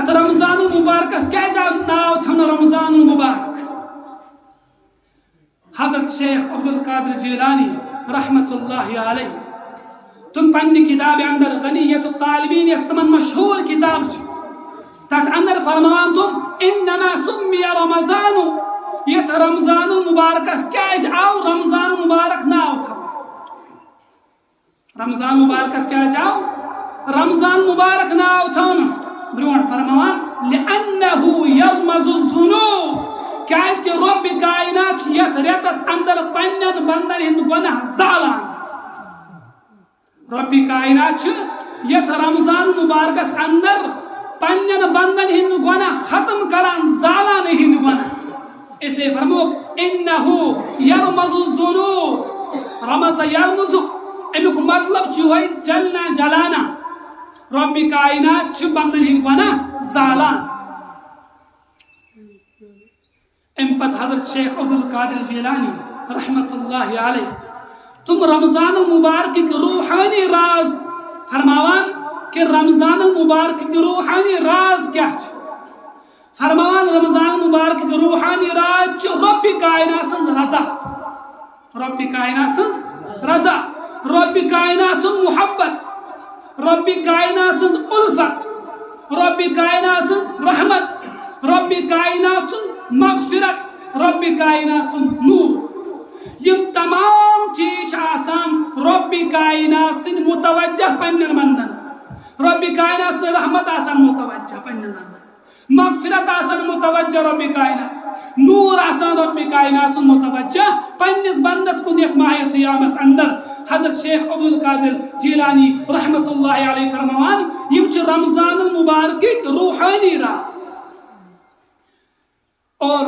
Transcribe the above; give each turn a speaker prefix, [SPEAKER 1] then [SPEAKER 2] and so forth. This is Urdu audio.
[SPEAKER 1] ات رمضان المبارکس کیازِ آو ناو تھاونہٕ رمضان المبارک؟ حضرت شیخ عبد القادر جیلانی رحمت اللہ علیہ تم پنہ کتاب اندر غنیت الطالبین یس تمن مشہور کتاب تت اندر فرمان تم انما سمی رمضان یت رمضان المبارکس کیازِ آو رمضان المبارک ناو تھاونہٕ؟ رمضان مبارکس کیازِ آو رمضان مبارک ناو تھاونہٕ؟ برونٹ فرمان لأنه يرمز الذنوب کیاز کہ رب کائنات یت ریتس اندر پنن بندن ہند گناہ زالان. رب کائنات یت رمضان مبارکس اندر پنن بندن ہند گناہ ختم کران زالان ہند گناہ. اس لیے فرموک انه يرمز الذنوب. رمز يرمز امیک مطلب چھ جلنا جلانا. رب کائنات بندن ہند گناہ زالان. ام پت حضرت شیخ عبد القادر جیلانی رحمت اللہ علیہ تم رمضان المبارک کے روحانی راز فرماوان کہ رمضان المبارک کے روحانی راز کیا ہے؟ فرماوان رمضان المبارک کے روحانی راز رب کائنات سن رضا. رب کائنات سن رضا، رب کائنات سن محبت، رب کائنات سن الفت، رب کائنات سن رحمت، رب کائنات سن مغفرت، رب کائنات سن نور. یم تمام چیز آسان رب کائنات سن متوجہ پنن بندن. رب کائنات سن رحمت آسان متوجہ پنن بندن، مغفرت آسان متوجہ رب کائنات سن، نور آسان رب کائنات سن متوجہ پنس بندس کن یک ماہ سیامس اندر. حضرت شیخ عبد القادر جیلانی رحمت اللہ علیہ فرمان یم چھ رمضان المبارک روحانی راز. اور